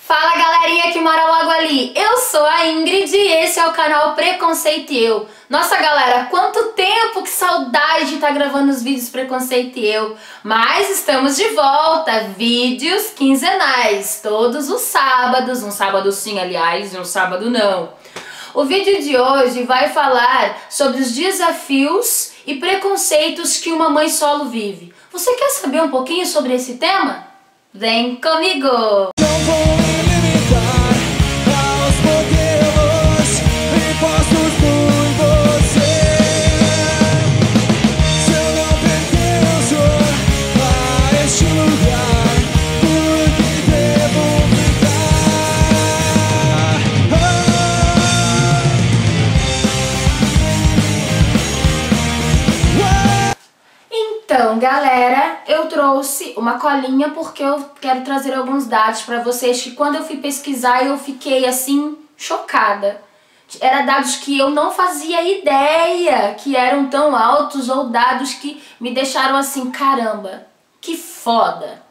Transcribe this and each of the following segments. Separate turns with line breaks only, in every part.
Fala galerinha que mora logo ali, eu sou a Ingrid e esse é o canal Preconceito e Eu. Nossa galera, quanto tempo, que saudade de estar gravando os vídeos Preconceito e Eu. Mas estamos de volta, vídeos quinzenais, todos os sábados, um sábado sim aliás e um sábado não. O vídeo de hoje vai falar sobre os desafios e preconceitos que uma mãe solo vive. Você quer saber um pouquinho sobre esse tema? Vem comigo! Então, galera, eu trouxe uma colinha porque eu quero trazer alguns dados para vocês que quando eu fui pesquisar eu fiquei assim chocada. Eram dados que eu não fazia ideia que eram tão altos ou dados que me deixaram assim, caramba, que foda.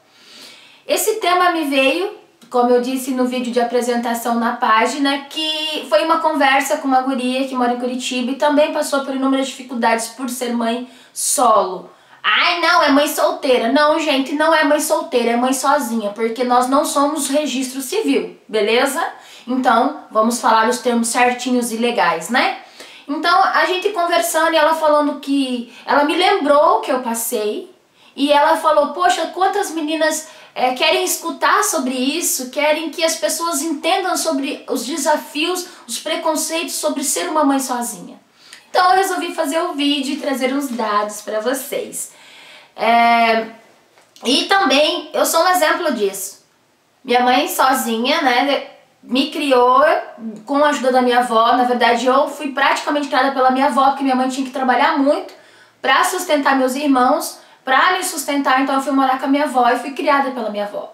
Esse tema me veio, como eu disse no vídeo de apresentação na página, que foi uma conversa com uma guria que mora em Curitiba e também passou por inúmeras dificuldades por ser mãe solo. Ai, não, é mãe solteira. Não, gente, não é mãe solteira, é mãe sozinha, porque nós não somos registro civil, beleza? Então, vamos falar os termos certinhos e legais, né? Então, a gente conversando e ela falando que... Ela me lembrou que eu passei e ela falou, poxa, quantas meninas querem escutar sobre isso, querem que as pessoas entendam sobre os desafios, os preconceitos sobre ser uma mãe sozinha. Então, eu resolvi fazer o vídeo e trazer uns dados para vocês. E também eu sou um exemplo disso. Minha mãe sozinha, né, me criou com a ajuda da minha avó. Na verdade eu fui praticamente criada pela minha avó, porque minha mãe tinha que trabalhar muito para sustentar meus irmãos, para me sustentar, então eu fui morar com a minha avó e fui criada pela minha avó.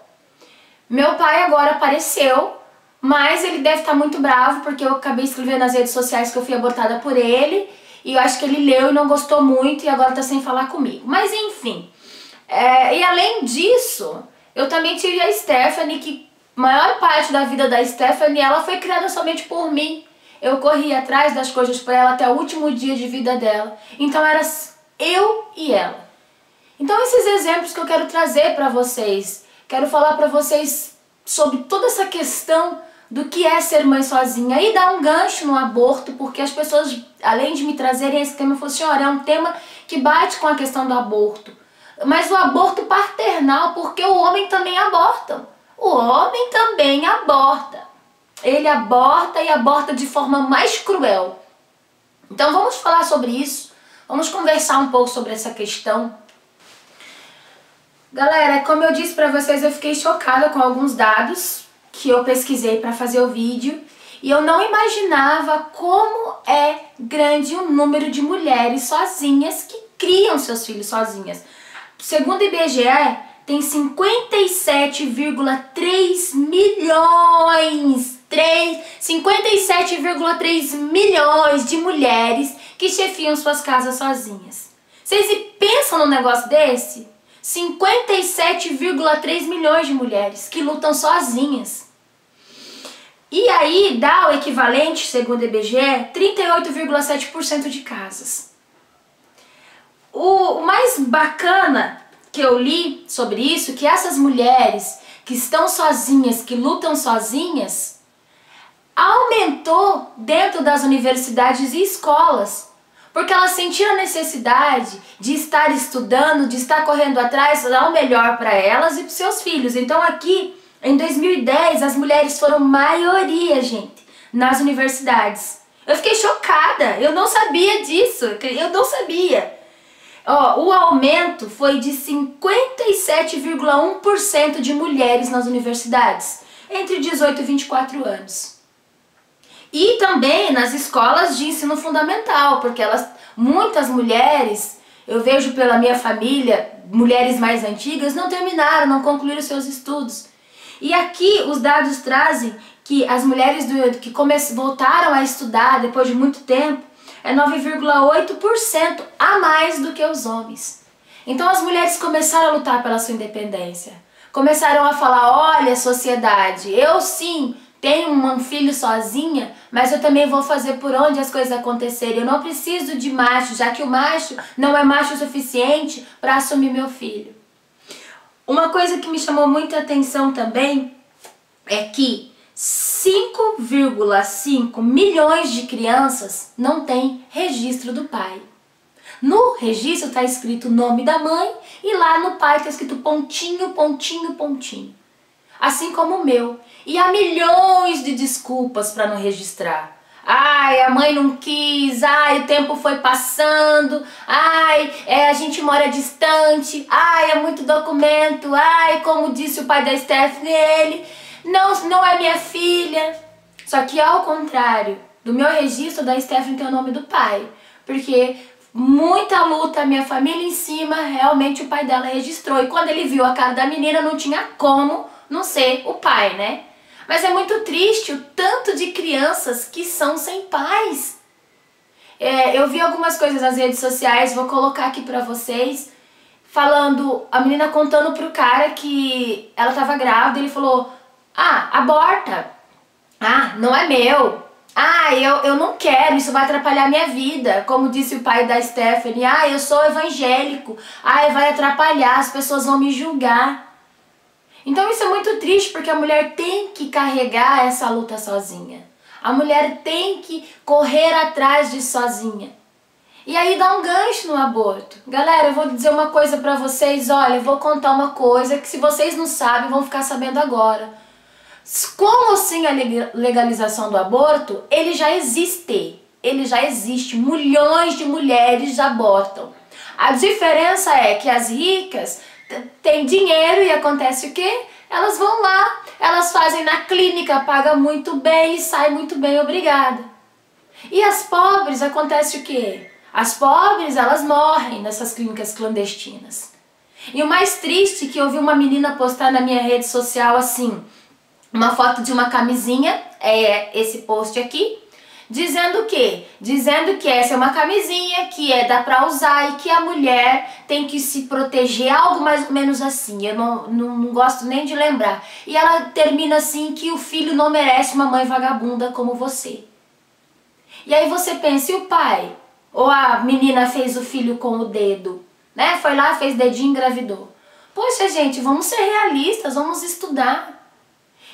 Meu pai agora apareceu, mas ele deve estar muito bravo porque eu acabei escrevendo nas redes sociais que eu fui abortada por ele. E eu acho que ele leu e não gostou muito e agora tá sem falar comigo. Mas enfim, e além disso, eu também tive a Stephanie, que a maior parte da vida da Stephanie, ela foi criada somente por mim. Eu corri atrás das coisas para ela até o último dia de vida dela. Então era eu e ela. Então esses exemplos que eu quero trazer para vocês, quero falar para vocês sobre toda essa questão do que é ser mãe sozinha e dar um gancho no aborto, porque as pessoas, além de me trazerem esse tema, falaram assim, olha, é um tema que bate com a questão do aborto, mas o aborto paternal, porque o homem também aborta. O homem também aborta. Ele aborta e aborta de forma mais cruel. Então vamos falar sobre isso, vamos conversar um pouco sobre essa questão. Galera, como eu disse pra vocês, eu fiquei chocada com alguns dados que eu pesquisei para fazer o vídeo e eu não imaginava como é grande o número de mulheres sozinhas que criam seus filhos sozinhas. Segundo o IBGE, tem 57,3 milhões, 57,3 milhões de mulheres que chefiam suas casas sozinhas. Vocês pensam num negócio desse? 57,3 milhões de mulheres que lutam sozinhas. E aí dá o equivalente, segundo o IBGE, 38,7% de casas. O mais bacana que eu li sobre isso, que essas mulheres que estão sozinhas, que lutam sozinhas, aumentou dentro das universidades e escolas. Porque elas sentiram a necessidade de estar estudando, de estar correndo atrás, dar o melhor para elas e para seus filhos. Então aqui, em 2010, as mulheres foram maioria, gente, nas universidades. Eu fiquei chocada, eu não sabia disso, eu não sabia. Ó, o aumento foi de 57,1% de mulheres nas universidades, entre 18 e 24 anos. E também nas escolas de ensino fundamental, porque muitas mulheres, eu vejo pela minha família, mulheres mais antigas, não terminaram, não concluíram seus estudos. E aqui os dados trazem que as mulheres que voltaram a estudar depois de muito tempo, é 9,8% a mais do que os homens. Então as mulheres começaram a lutar pela sua independência. começaram a falar, olha, sociedade, eu sim tenho um filho sozinha, mas eu também vou fazer por onde as coisas acontecerem. Eu não preciso de macho, já que o macho não é macho o suficiente para assumir meu filho. Uma coisa que me chamou muita atenção também é que 5,5 milhões de crianças não têm registro do pai. No registro está escrito o nome da mãe e lá no pai está escrito pontinho, pontinho, pontinho. Assim como o meu. E há milhões de desculpas para não registrar. Ai, a mãe não quis, ai, o tempo foi passando, ai, a gente mora distante, ai, é muito documento, ai, como disse o pai da Stephanie, ele não é minha filha. Só que ao contrário, do meu registro da Stephanie tem o nome do pai, porque muita luta, a minha família em cima, realmente o pai dela registrou. E quando ele viu a cara da menina, não tinha como não ser o pai, né? Mas é muito triste o tanto de crianças que são sem pais. Eu vi algumas coisas nas redes sociais, vou colocar aqui pra vocês, falando, a menina contando pro cara que ela tava grávida, ele falou, aborta, não é meu, eu não quero, isso vai atrapalhar minha vida, como disse o pai da Stephanie, eu sou evangélico, vai atrapalhar, as pessoas vão me julgar. Então isso é muito triste, porque a mulher tem que carregar essa luta sozinha. A mulher tem que correr atrás disso sozinha. E aí dá um gancho no aborto. Galera, eu vou dizer uma coisa pra vocês, olha, eu vou contar uma coisa que se vocês não sabem, vão ficar sabendo agora. Como assim a legalização do aborto? Ele já existe. Ele já existe. Milhões de mulheres já abortam. A diferença é que as ricas têm dinheiro e acontece o quê? Elas vão lá, elas fazem na clínica, pagam muito bem e saem muito bem, obrigada. E as pobres, acontece o quê? As pobres, elas morrem nessas clínicas clandestinas. E o mais triste é que eu vi uma menina postar na minha rede social assim, uma foto de uma camisinha, esse post aqui, dizendo o quê? Dizendo que essa é uma camisinha que dá pra usar e que a mulher tem que se proteger, algo mais ou menos assim, eu não gosto nem de lembrar. E ela termina assim, que o filho não merece uma mãe vagabunda como você. E aí você pensa, e o pai? Ou a menina fez o filho com o dedo, né? Foi lá, fez dedinho e engravidou. Poxa gente, vamos ser realistas, vamos estudar.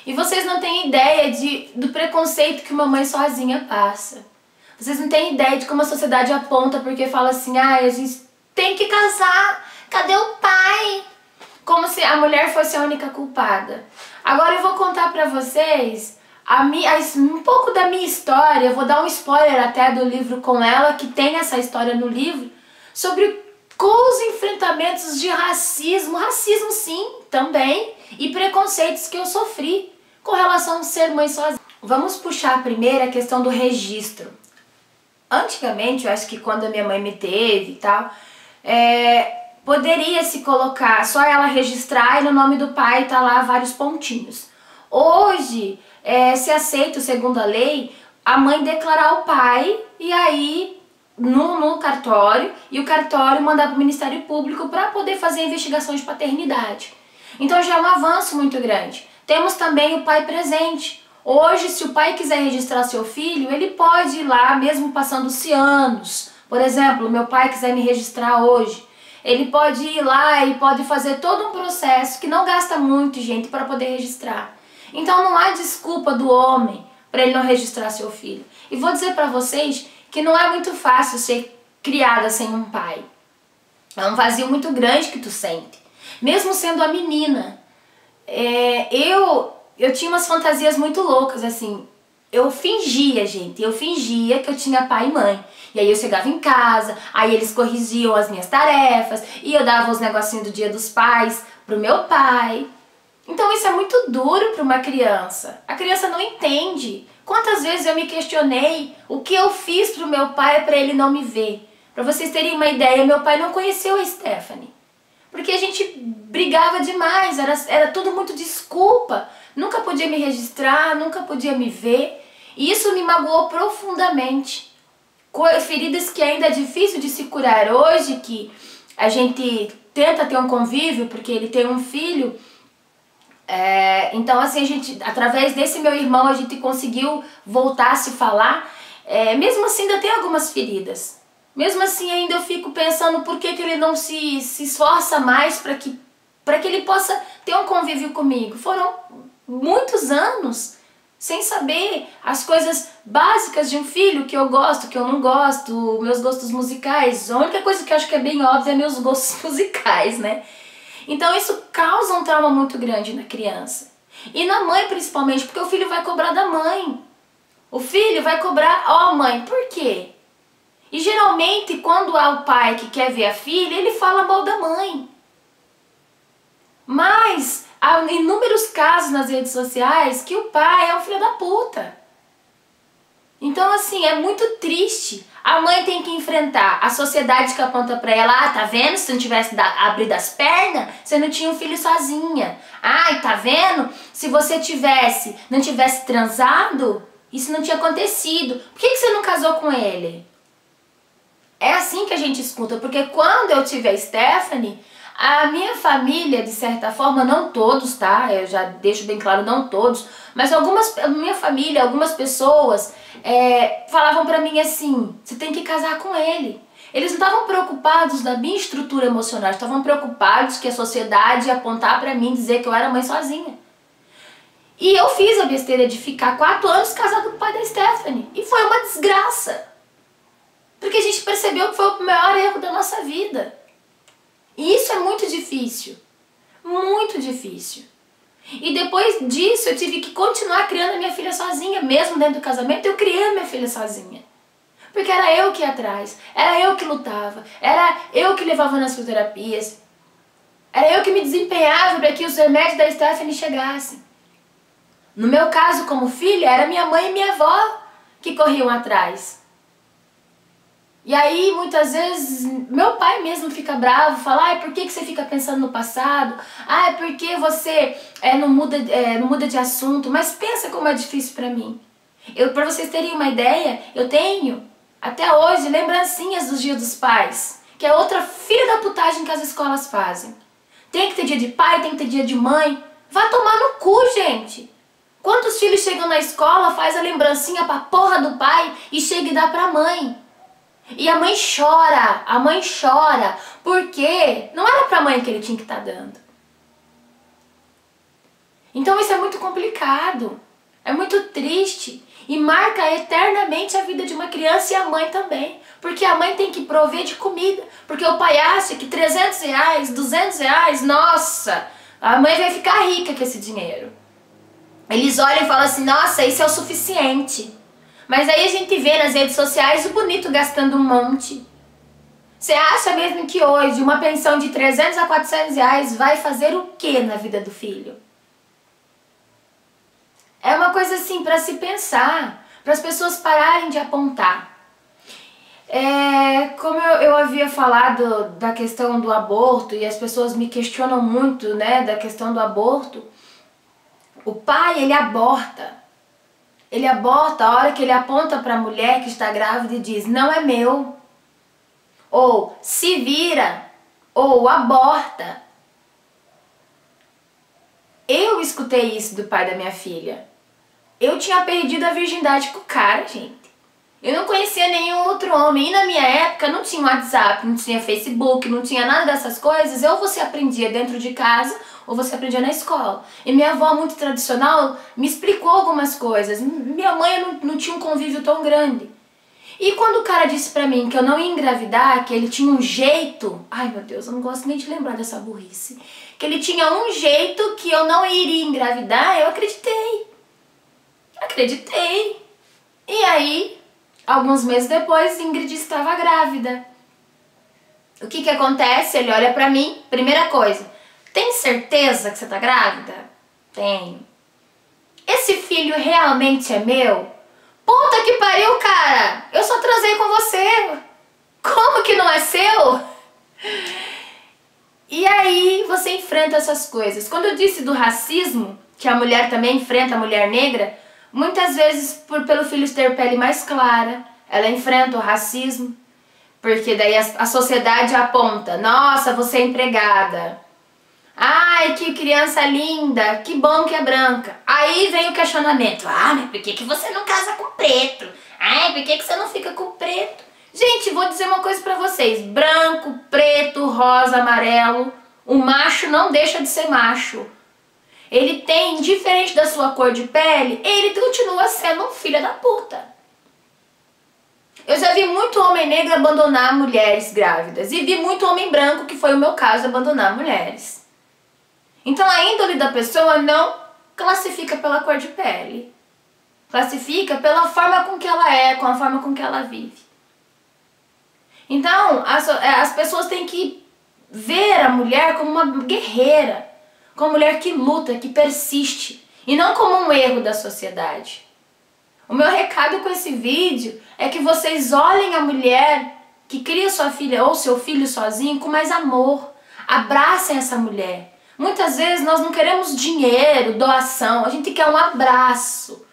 E vocês não têm ideia do preconceito que uma mãe sozinha passa. Vocês não têm ideia de como a sociedade aponta porque fala assim, a gente tem que casar, cadê o pai? Como se a mulher fosse a única culpada. Agora eu vou contar pra vocês um pouco da minha história, eu vou dar um spoiler até do livro com ela, que tem essa história no livro, sobre os enfrentamentos de racismo sim, também, e preconceitos que eu sofri com relação a ser mãe sozinha. Vamos puxar primeiro a questão do registro. Antigamente, eu acho que quando a minha mãe me teve e tal, poderia se colocar, só ela registrar e no nome do pai tá lá vários pontinhos. Hoje, se aceita, segundo a lei, a mãe declarar o pai e aí no cartório, e o cartório mandar para o Ministério Público para poder fazer a investigação de paternidade. Então já é um avanço muito grande. Temos também o pai presente. Hoje, se o pai quiser registrar seu filho, ele pode ir lá, mesmo passando-se anos. Por exemplo, meu pai quiser me registrar hoje, ele pode ir lá e pode fazer todo um processo que não gasta muito, gente, para poder registrar. Então não há desculpa do homem para ele não registrar seu filho. E vou dizer para vocês que não é muito fácil ser criada sem um pai. É um vazio muito grande que tu sente. Mesmo sendo a menina. Eu tinha umas fantasias muito loucas, assim. Eu fingia, gente, que eu tinha pai e mãe. E aí eu chegava em casa, aí eles corrigiam as minhas tarefas, e eu dava os negocinhos do Dia dos Pais pro meu pai. Então isso é muito duro para uma criança. A criança não entende. Quantas vezes eu me questionei o que eu fiz pro meu pai para ele não me ver. Para vocês terem uma ideia, meu pai não conheceu a Stephanie. Porque a gente brigava demais, era tudo muito desculpa. Nunca podia me registrar, nunca podia me ver. E isso me magoou profundamente. Feridas que ainda é difícil de se curar hoje, que a gente tenta ter um convívio, porque ele tem um filho. Então assim, através desse meu irmão a gente conseguiu voltar a se falar. Mesmo assim ainda tem algumas feridas. Mesmo assim ainda eu fico pensando por que ele não se esforça mais para que ele possa ter um convívio comigo. Foram muitos anos sem saber as coisas básicas de um filho, que eu gosto, que eu não gosto, meus gostos musicais. A única coisa que eu acho que é bem óbvia é meus gostos musicais, né? Então isso causa um trauma muito grande na criança. E na mãe principalmente, porque o filho vai cobrar da mãe. O filho vai cobrar, ó mãe, por quê? E geralmente quando há o pai que quer ver a filha, ele fala mal da mãe. Mas há inúmeros casos nas redes sociais que o pai é um filho da puta. Então assim, é muito triste. A mãe tem que enfrentar a sociedade que aponta pra ela, tá vendo? Se não tivesse abrido as pernas, você não tinha um filho sozinha. Ai, tá vendo? Se você não tivesse transado, isso não tinha acontecido. Por que você não casou com ele? É assim que a gente escuta, porque quando eu tive a Stephanie, a minha família, de certa forma, não todos, tá? Eu já deixo bem claro, não todos, mas a minha família, algumas pessoas falavam pra mim assim, você tem que casar com ele. Eles não estavam preocupados da minha estrutura emocional, estavam preocupados que a sociedade ia apontar pra mim, dizer que eu era mãe sozinha. E eu fiz a besteira de ficar 4 anos casada com o pai da Stephanie. E foi uma desgraça. Porque a gente percebeu que foi o maior erro da nossa vida. E isso é muito difícil. Muito difícil. E depois disso eu tive que continuar criando a minha filha sozinha. Mesmo dentro do casamento eu criei a minha filha sozinha. Porque era eu que ia atrás. Era eu que lutava. Era eu que levava nas fisioterapeias. Era eu que me desempenhava para que os remédios da Stephanie chegassem. No meu caso como filha, era minha mãe e minha avó que corriam atrás. E aí, muitas vezes, meu pai mesmo fica bravo, fala, ai, por que você fica pensando no passado? Ai, por que você não muda de assunto? Mas pensa como é difícil pra mim. Pra vocês terem uma ideia, eu tenho, até hoje, lembrancinhas dos dias dos pais, que é outra filha da putagem que as escolas fazem. Tem que ter dia de pai, tem que ter dia de mãe. Vai tomar no cu, gente. Quantos filhos chegam na escola, faz a lembrancinha pra porra do pai e chega e dá pra mãe? E a mãe chora, porque não era pra mãe que ele tinha que estar dando. Então isso é muito complicado, é muito triste e marca eternamente a vida de uma criança e a mãe também. Porque a mãe tem que prover de comida, porque o pai acha que 300 reais, 200 reais, nossa, a mãe vai ficar rica com esse dinheiro. Eles olham e falam assim, nossa, isso é o suficiente. Mas aí a gente vê nas redes sociais o bonito gastando um monte. Você acha mesmo que hoje uma pensão de 300 a 400 reais vai fazer o que na vida do filho? É uma coisa assim para se pensar, para as pessoas pararem de apontar. Como eu havia falado da questão do aborto e as pessoas me questionam muito, né, da questão do aborto, o pai, ele aborta. Ele aborta a hora que ele aponta para a mulher que está grávida e diz, não é meu. Ou se vira, ou aborta. Eu escutei isso do pai da minha filha. Eu tinha perdido a virgindade com o cara, gente. Eu não conhecia nenhum outro homem. E na minha época não tinha WhatsApp, não tinha Facebook, não tinha nada dessas coisas. Ou você aprendia dentro de casa, ou você aprendia na escola. E minha avó, muito tradicional, me explicou algumas coisas. Minha mãe não tinha um convívio tão grande. E quando o cara disse pra mim que eu não ia engravidar, que ele tinha um jeito... Ai, meu Deus, eu não gosto nem de lembrar dessa burrice. Que ele tinha um jeito que eu não iria engravidar, eu acreditei. Acreditei. E aí, alguns meses depois, Ingrid estava grávida. O que acontece? Ele olha pra mim, primeira coisa, tem certeza que você tá grávida? Tenho. Esse filho realmente é meu? Puta que pariu, cara! Eu só transei com você. Como que não é seu? E aí você enfrenta essas coisas. Quando eu disse do racismo, que a mulher também enfrenta, a mulher negra, muitas vezes pelo filho ter pele mais clara, ela enfrenta o racismo, porque daí a sociedade aponta, nossa, você é empregada. Ai, que criança linda, que bom que é branca. Aí vem o questionamento. Ah, mas por que você não casa com preto? Ai, por que você não fica com preto? Gente, vou dizer uma coisa pra vocês. Branco, preto, rosa, amarelo. O macho não deixa de ser macho. Ele tem, diferente da sua cor de pele, ele continua sendo um filho da puta. Eu já vi muito homem negro abandonar mulheres grávidas. E vi muito homem branco, que foi o meu caso, abandonar mulheres. Então a índole da pessoa não classifica pela cor de pele. Classifica pela forma com que ela é, com a forma com que ela vive. Então as pessoas têm que ver a mulher como uma guerreira. Como uma mulher que luta, que persiste. E não como um erro da sociedade. O meu recado com esse vídeo é que vocês olhem a mulher que cria sua filha ou seu filho sozinho com mais amor. Abracem essa mulher. Muitas vezes nós não queremos dinheiro, doação, a gente quer um abraço.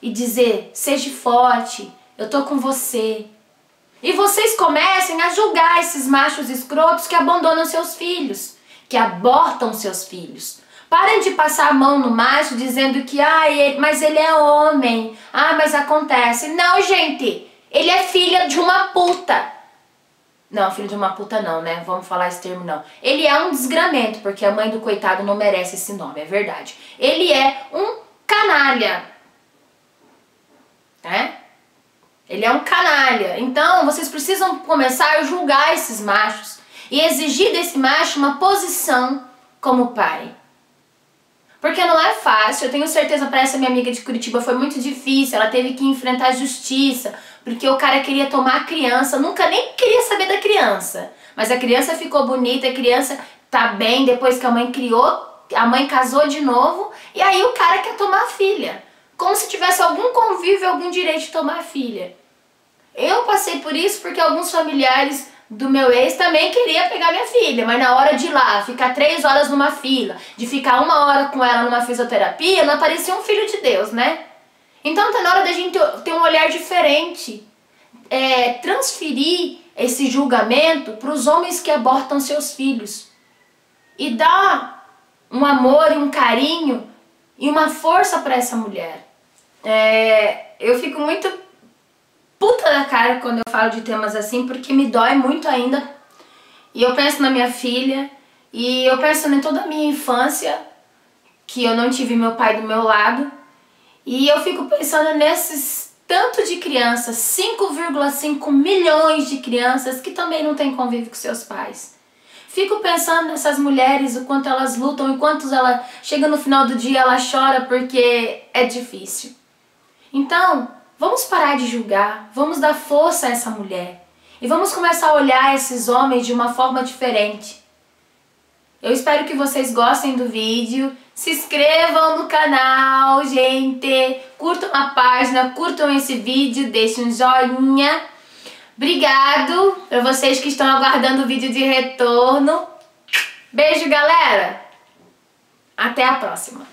E dizer, seja forte, eu tô com você. E vocês comecem a julgar esses machos escrotos que abandonam seus filhos, que abortam seus filhos. Parem de passar a mão no macho dizendo que, mas ele é homem, mas acontece. Não, gente, ele é filho de uma puta. Não, filho de uma puta não, né? Vamos falar esse termo não. Ele é um desgramento, porque a mãe do coitado não merece esse nome, é verdade. Ele é um canalha. Né? Ele é um canalha. Então, vocês precisam começar a julgar esses machos e exigir desse macho uma posição como pai. Porque não é fácil, eu tenho certeza, para essa minha amiga de Curitiba foi muito difícil, ela teve que enfrentar a justiça, porque o cara queria tomar a criança, nunca nem queria saber da criança. Mas a criança ficou bonita, a criança tá bem, depois que a mãe criou, a mãe casou de novo, e aí o cara quer tomar a filha. Como se tivesse algum convívio, algum direito de tomar a filha. Eu passei por isso porque alguns familiares do meu ex também queria pegar minha filha, mas na hora de ir lá, ficar 3 horas numa fila, de ficar 1 hora com ela numa fisioterapia, não aparecia um filho de Deus, né? Então tá na hora da gente ter um olhar diferente, transferir esse julgamento para os homens que abortam seus filhos e dar um amor e um carinho e uma força para essa mulher. Eu fico muito puta da cara quando eu falo de temas assim, porque me dói muito ainda. E eu penso na minha filha, e eu penso em toda a minha infância, que eu não tive meu pai do meu lado. E eu fico pensando nesses tanto de crianças, 5,5 milhões de crianças que também não têm convívio com seus pais. Fico pensando nessas mulheres, o quanto elas lutam, o quanto ela chega no final do dia, ela chora porque é difícil. Então, vamos parar de julgar, vamos dar força a essa mulher e vamos começar a olhar esses homens de uma forma diferente. Eu espero que vocês gostem do vídeo, se inscrevam no canal, gente, curtam a página, curtam esse vídeo, deixem um joinha. Obrigado para vocês que estão aguardando o vídeo de retorno. Beijo, galera! Até a próxima!